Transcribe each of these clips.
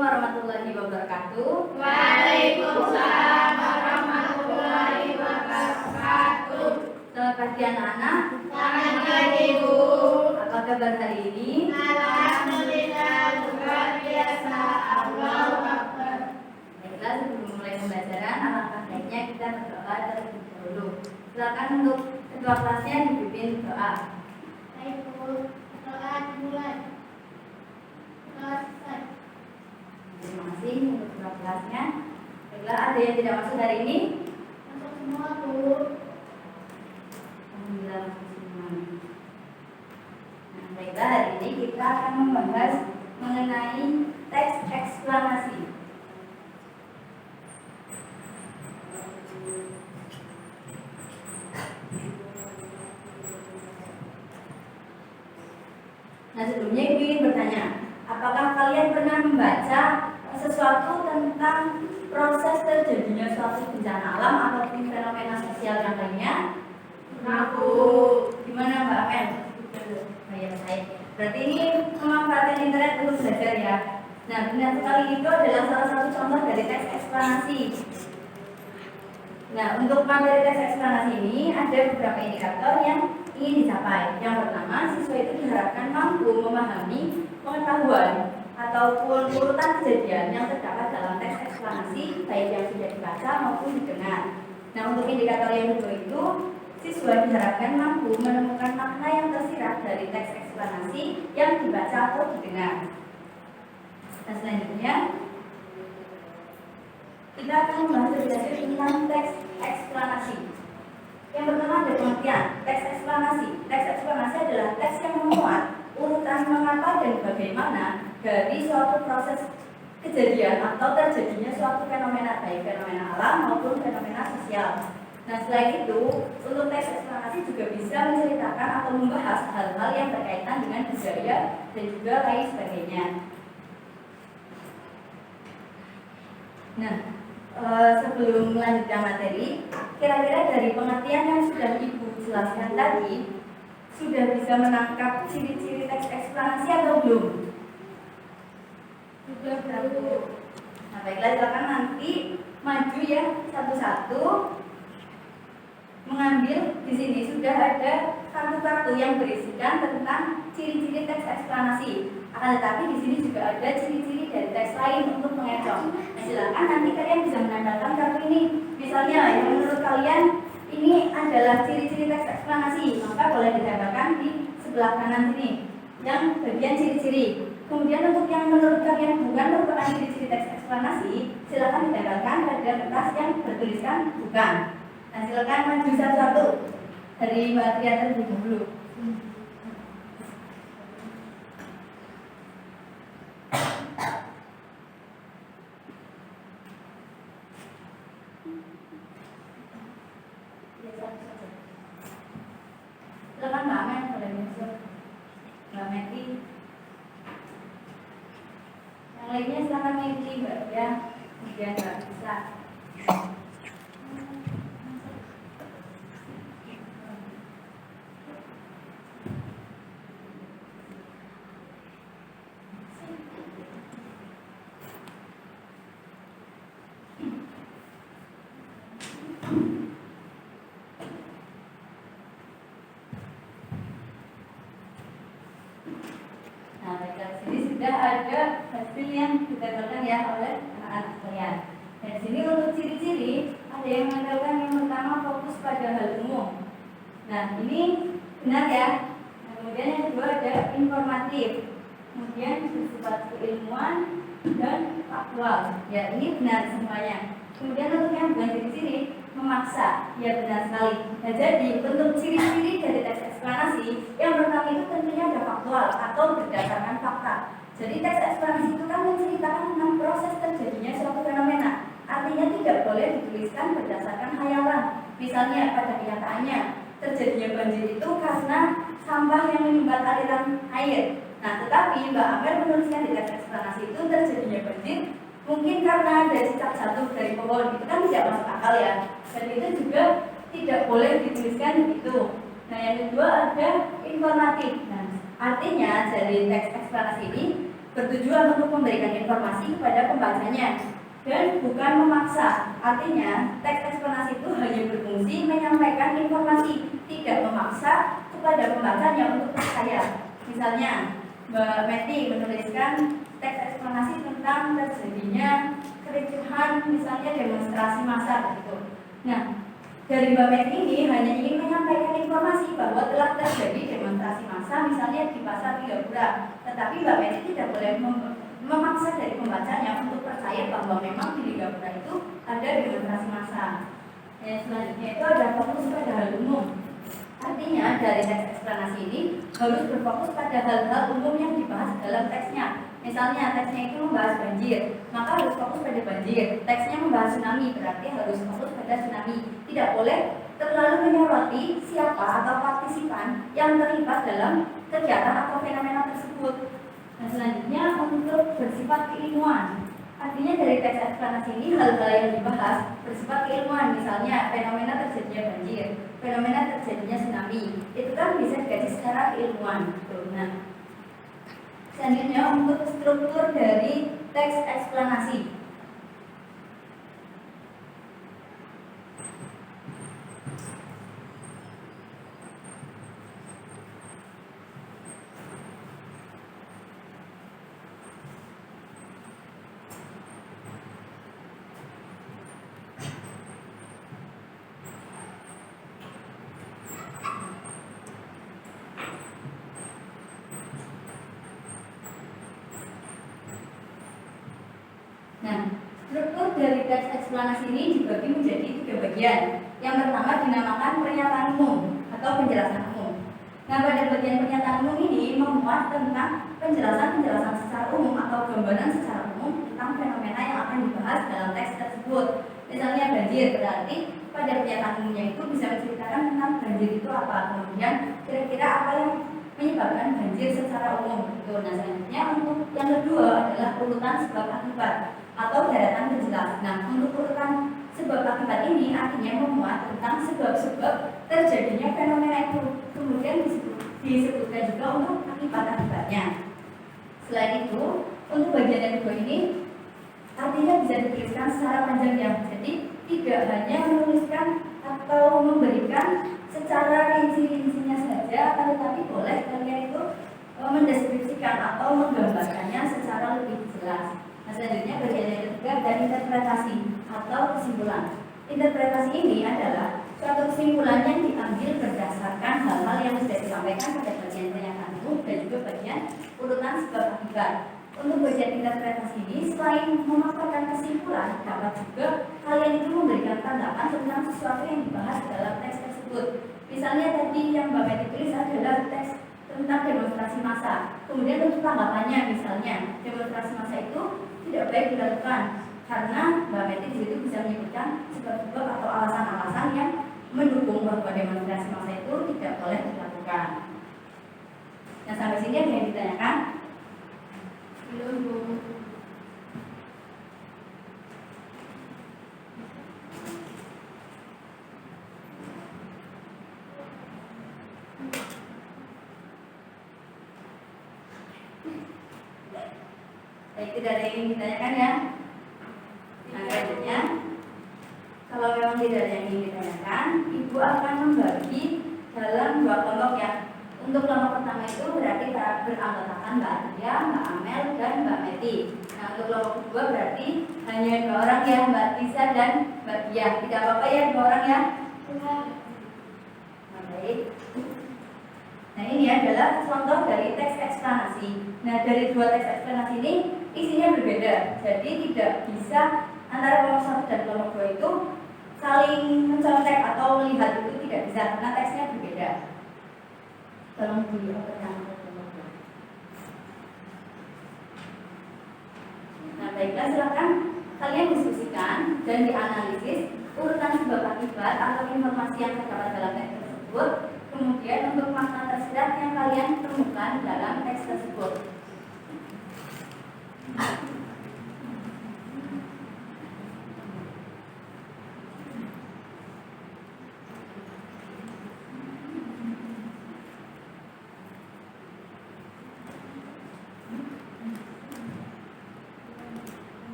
warahmatullahi wabarakatuh. Waalaikumsalam warahmatullahi wabarakatuh. Selamat pagi anak-anak. Selamat pagi Bu. Apa kabar hari ini? Alhamdulillah luar biasa. Allahu Akbar. Baiklah, sebelum mulai pembelajaran, alangkah baiknya kita berdoa terlebih dahulu. Silakan untuk ketua kelasnya dipimpin doa. Baik Bu, doa dimulai. Selesai. Terima kasih untuk ketua kelasnya. Baiklah, ada yang tidak masuk hari ini? Masuk semua Bu. Alhamdulillah masuk semua. Nah, baiklah, hari ini kita akan membahas mengenai teks eksplanasi. Nah, sebelumnya Ibu ingin bertanya, apakah kalian pernah membaca sesuatu tentang proses terjadinya suatu bencana alam ataupun fenomena sosial yang lainnya? Aku. Gimana Mbak Amen? Saya. Berarti ini memanfaatkan internet untuk belajar ya. Nah, benar sekali, itu adalah salah satu contoh dari teks eksplanasi. Nah, untuk materi teks eksplanasi ini ada beberapa indikator yang ingin dicapai. Yang pertama, siswa itu diharapkan mampu memahami pengetahuan ataupun urutan kejadian yang terdapat dalam teks eksplanasi, baik yang sudah dibaca maupun didengar. Nah, untuk indikator yang kedua itu, siswa diharapkan mampu menemukan makna yang tersirat dari teks eksplanasi yang dibaca atau didengar. Nah, selanjutnya kita akan membahas lebih lanjut tentang teks eksplanasi. Yang pertama ada pengertian teks eksplanasi. Teks eksplanasi adalah teks yang memuat urutan mengapa dan bagaimana dari suatu proses kejadian atau terjadinya suatu fenomena, baik fenomena alam maupun fenomena sosial. Nah, selain itu, untuk teks eksplanasi juga bisa menceritakan atau membahas hal-hal yang berkaitan dengan budaya dan juga lain sebagainya. Nah, sebelum melanjutkan materi, kira-kira dari pengertian yang sudah Ibu jelaskan tadi, sudah bisa menangkap ciri-ciri teks eksplanasi atau belum? Sudah Bu. Nah, baiklah, silakan nanti maju ya satu-satu. Mengambil di sini sudah ada kartu-kartu yang berisikan tentang ciri-ciri teks eksplanasi. Akan tetapi di sini juga ada ciri-ciri dari teks lain untuk mengecoh. Nah, silakan nanti kalian bisa menambahkan kartu ini. Misalnya yang menurut kalian ini adalah ciri-ciri teks eksplanasi, maka boleh ditambahkan di sebelah kanan sini yang bagian ciri-ciri. Kemudian untuk yang menurut kalian bukan merupakan ciri-ciri teks eksplanasi, silakan ditambahkan pada kertas yang bertuliskan bukan. Nah, silakan maju satu-satu dari Mbak Tria terlebih dahulu. Silakan Mbak Amen, boleh masuk. Mbak Meti. Yang lainnya silakan mengikuti Mbak ya. Kemudian Mbak bisa. Nah, baiklah, di sini sudah ada hasil yang ditempelkan ya oleh anak-anak sekalian. Dan di sini untuk ciri-ciri ada yang menempelkan yang pertama fokus pada hal umum. Nah, ini benar ya. Nah, kemudian yang kedua ada informatif. Kemudian bersifat keilmuan dan faktual. Ya, ini benar semuanya. Kemudian untuk yang bukan ciri-ciri memaksa, ya benar sekali. Nah, jadi untuk ciri-ciri dari teks eksplanasi, yang pertama itu tentunya ada faktual atau berdasarkan fakta. Jadi teks eksplanasi itu kan menceritakan tentang proses terjadinya suatu fenomena. Artinya tidak boleh dituliskan berdasarkan khayalan. Misalnya pada kenyataannya terjadinya banjir itu karena sampah yang menyumbat aliran air. Nah, tetapi Mbak Amer menuliskan di teks eksplanasi itu terjadinya banjir mungkin karena ada cicak jatuh dari pohon, itu kan tidak masuk akal ya. Dan itu juga tidak boleh dituliskan begitu. Nah, yang kedua ada informatif. Nah, artinya dari teks eksplanasi ini bertujuan untuk memberikan informasi kepada pembacanya dan bukan memaksa. Artinya, teks eksplanasi itu hanya berfungsi menyampaikan informasi, tidak memaksa kepada pembacanya untuk percaya. Misalnya, Mbak Meti menuliskan teks eksplanasi tentang terjadinya kericuhan, misalnya demonstrasi massa begitu. Nah, dari Mbak Meti ini hanya ingin menyampaikan informasi bahwa telah terjadi demonstrasi massa misalnya di Pasar Ligapura, tetapi Mbak Meti tidak boleh memaksa dari pembacanya untuk percaya bahwa memang di Ligapura itu ada demonstrasi massa. Selanjutnya itu ada fokus pada hal umum. Artinya dari teks eksplanasi ini harus berfokus pada hal-hal umum yang dibahas dalam teksnya. Misalnya teksnya itu membahas banjir, maka harus fokus pada banjir. Teksnya membahas tsunami, berarti harus fokus pada tsunami. Tidak boleh terlalu menyoroti siapa atau partisipan yang terlibat dalam kegiatan atau fenomena tersebut. Nah, selanjutnya untuk bersifat keilmuan. Artinya dari teks eksplanasi ini hal-hal yang dibahas bersifat keilmuan, misalnya fenomena terjadinya banjir, fenomena terjadinya tsunami, itu kan bisa dikaji secara keilmuan. Nah, selanjutnya untuk struktur dari teks eksplanasi. Nah, struktur dari teks eksplanasi ini dibagi menjadi 3 bagian. Yang pertama dinamakan pernyataan umum atau penjelasan umum. Nah, pada bagian pernyataan umum ini memuat tentang penjelasan-penjelasan secara umum atau gambaran secara umum tentang fenomena yang akan dibahas dalam teks tersebut. Misalnya banjir, berarti pada pernyataan umumnya itu bisa menceritakan tentang banjir itu apa, kemudian kira-kira apa yang menyebabkan banjir secara umum. Nah, selanjutnya untuk yang kedua adalah urutan sebab akibat atau daratan penjelas. Nah, untuk urutan sebab akibat ini artinya memuat tentang sebab-sebab terjadinya fenomena itu. Kemudian disebutkan juga untuk akibat-akibatnya. Selain itu, untuk bagian yang kedua ini artinya bisa dituliskan secara panjang ya. Jadi tidak hanya menuliskan atau memberikan secara rinci-rincinya saja, tetapi boleh kalian itu mendeskripsikan atau menggambarkannya secara lebih jelas. Nah, selanjutnya bagian yang ketiga ada interpretasi atau kesimpulan. Interpretasi ini adalah suatu kesimpulan yang diambil berdasarkan hal-hal yang sudah disampaikan pada bagian pernyataan umum dan juga bagian urutan sebab akibat. Untuk bagian interpretasi ini, selain memaparkan kesimpulan, dapat juga kalian itu memberikan tanggapan tentang sesuatu yang dibahas dalam teks tersebut. Misalnya tadi yang Mbak Meti tulis adalah teks tentang demonstrasi massa. Kemudian untuk tanggapannya, misalnya demonstrasi massa itu tidak baik dilakukan karena Mbak Meti di situ bisa menyebutkan sebab-sebab atau alasan-alasan yang mendukung bahwa demonstrasi massa itu tidak boleh dilakukan. Nah, sampai sini ada yang ditanyakan? Belum, Bu. Baik, tidak ada yang ditanyakan ya. Nah, selanjutnya kalau memang tidak ada yang ingin ditanyakan, Ibu akan membagi dalam 2 kelompok ya. Untuk kelompok pertama itu berarti beranggotakan Mbak Adia, Mbak Amel, dan Mbak Meti. Nah, untuk kelompok kedua berarti hanya 2 orang ya, Mbak Lisa dan Mbak Dia. Tidak apa-apa ya 2 orang ya. Nah, baik. Nah, ini adalah contoh dari teks eksplanasi. Nah, dari 2 teks eksplanasi ini isinya berbeda. Jadi tidak bisa antara kelompok 1 dan kelompok 2 itu saling mencontek atau melihat, itu tidak bisa karena teksnya berbeda. Tolong dioperkan. Nah, baiklah, silakan kalian diskusikan dan dianalisis urutan sebab akibat atau informasi yang terdapat dalam teks tersebut. Kemudian untuk makna tersirat yang kalian temukan dalam teks tersebut.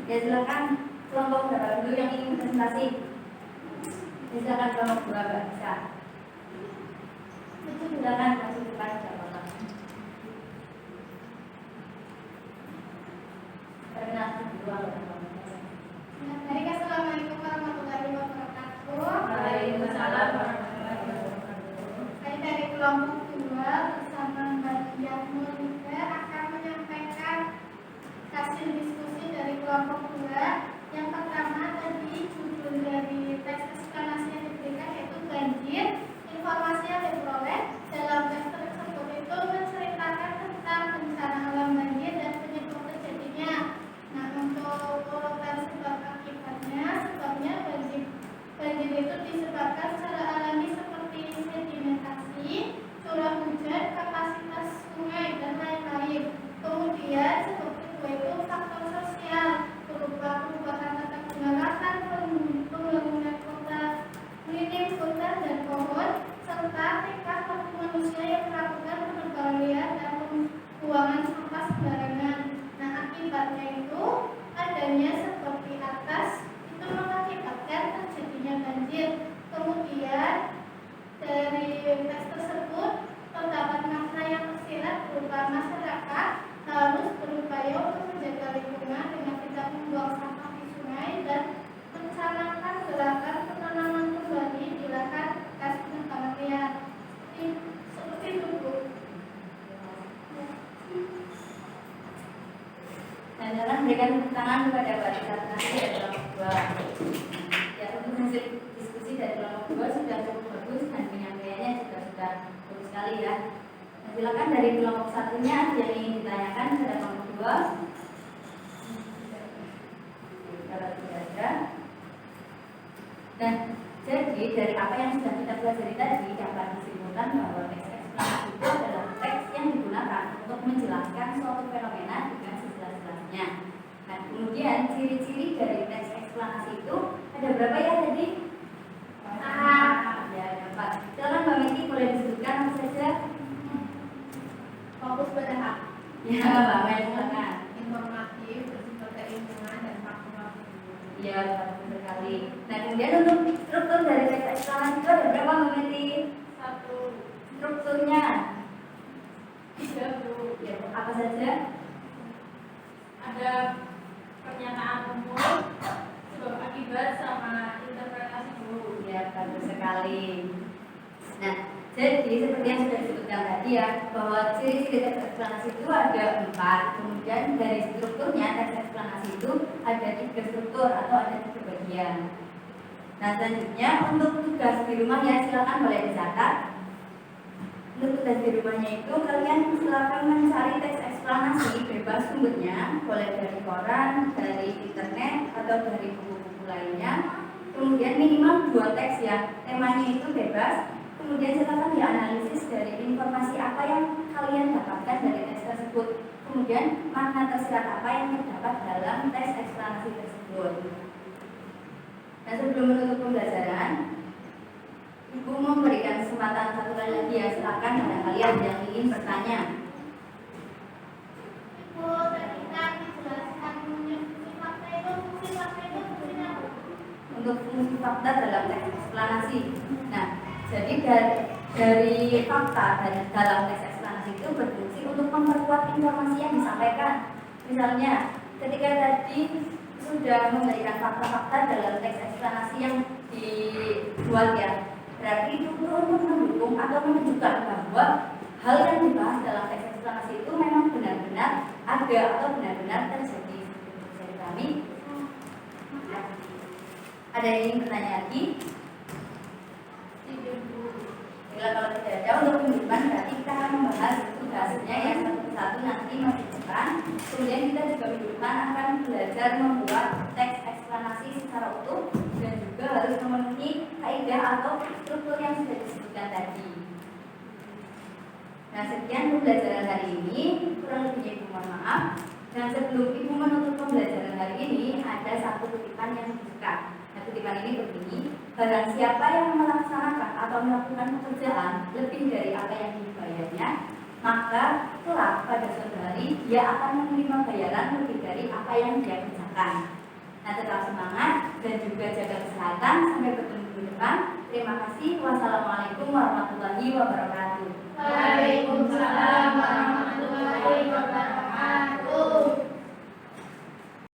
Ya silakan kelompok berapa dulu yang ingin presentasi. Ya, silakan kelompok 2 Mbak bisa. Silakan masuk depan siapa. Perkenalkan dulu anggota. Baik, assalamualaikum warahmatullahi wabarakatuh. Waalaikumsalam warahmatullahi wabarakatuh. Saya dari kelompok 2 bersama Mbak Diah Monika akan menyampaikan hasil diskusi dari kelompok 2. Yang pertama tadi judul dari teks eksplanasi yang diberikan yaitu banjir. Informasi yang diperoleh dalam teks tersebut itu menceritakan tentang bencana alam banjir dan penyebab terjadinya. Nah, untuk urutan sebab akibatnya, sebabnya banjir itu disebabkan secara alami seperti sedimentasi, curah hujan, kapasitas sungai, dan lain-lain. Kemudian sebab kedua itu faktor sosial berupa perubahan tata guna lahan, pembangunan kota, minim hutan dan pohon, serta tingkah laku manusia yang melakukan penebangan liar dan pembuangan sampah sembarangan. Nah, akibatnya itu adanya seperti atas itu mengakibatkan terjadinya banjir. Kemudian dari teks tersebut terdapat makna yang tersirat berupa masyarakat harus berupaya untuk menjaga lingkungan dengan tidak membuang sampah di sungai dan mencanangkan gerakan penanaman kembali di lahan bekas penebangan liar. Seperti itu, Bu. Dan jangan berikan tepuk tangan kepada Mbak Tita Penasi dari kelompok 2. Ya, untuk hasil diskusi dari kelompok 2 sudah cukup bagus dan penyampaiannya juga sudah bagus sekali ya. Nah, silakan dari kelompok satunya yang ingin ditanyakan kepada kelompok 2. Kalau tidak ada. Dan jadi dari apa yang sudah kita pelajari tadi dapat disimpulkan bahwa teks eksplanasi itu adalah teks yang digunakan untuk menjelaskan suatu fenomena dengan sejelas-jelasnya. Nah, kemudian ciri-ciri dari teks eksplanasi itu ada berapa ya tadi? Ya, ada 4. Silakan Mbak Miki boleh disebutkan apa saja? Fokus pada hak Ya, Mbak Mel, silakan. informatif, bersifat keilmuan dan faktual. Iya, bagus sekali. Nah, kemudian untuk struktur dari teks eksplanasi itu ada berapa Mbak Meti? 1. Strukturnya 3, Bu. ya, apa saja? Ada pernyataan umum, sebab akibat sama interpretasi dulu. Ya, bagus sekali. Nah, jadi seperti yang sudah disebutkan tadi ya, bahwa ciri-ciri teks eksplanasi itu ada 4. Kemudian dari strukturnya teks eksplanasi itu ada 3 struktur atau ada 3 bagian. Nah, selanjutnya untuk tugas di rumah ya silakan boleh dicatat. Untuk tugas di rumahnya itu kalian silakan mencari teks eksplanasi bebas sumbernya, boleh dari koran, dari internet atau dari buku-buku lainnya. Kemudian minimal 2 teks ya, temanya itu bebas. Kemudian silakan dianalisis dari informasi apa yang kalian dapatkan dari teks tersebut. Kemudian makna tersirat apa yang terdapat dalam teks eksplanasi tersebut. Nah, sebelum menutup pembelajaran, Ibu memberikan kesempatan satu kali lagi ya, silakan barangkali ada yang ingin bertanya. Ibu tadi kan dijelaskan fungsi fakta itu fungsinya apa? Untuk fungsi fakta dalam teks eksplanasi. Nah, jadi dari fakta dan dalam teks eksplanasi itu berfungsi untuk memperkuat informasi yang disampaikan. Misalnya, ketika tadi sudah memberikan fakta-fakta dalam teks eksplanasi yang dibuat ya, berarti itu untuk mendukung atau menunjukkan bahwa hal yang dibahas dalam teks eksplanasi itu memang benar-benar ada atau benar-benar terjadi. Bisa dipahami? Ada yang ingin bertanya lagi? Bila kalau tidak ada untuk minggu depan berarti kita akan membahas tugasnya yang satu-satu nanti masih depan. Kemudian kita juga minggu depan akan belajar membuat teks eksplanasi secara utuh dan juga harus memenuhi kaidah atau struktur yang sudah disebutkan tadi. Nah, sekian pembelajaran hari ini, kurang lebihnya Ibu mohon maaf. Dan sebelum Ibu menutup pembelajaran hari ini, ada satu kutipan yang disuka. Nah, kutipan ini begini, barang siapa yang melaksanakan atau melakukan pekerjaan lebih dari apa yang dibayarnya, maka kelak pada suatu hari dia akan menerima bayaran lebih dari apa yang dia kerjakan. Nah, tetap semangat dan juga jaga kesehatan. Sampai bertemu di depan. Terima kasih. Wassalamualaikum warahmatullahi wabarakatuh.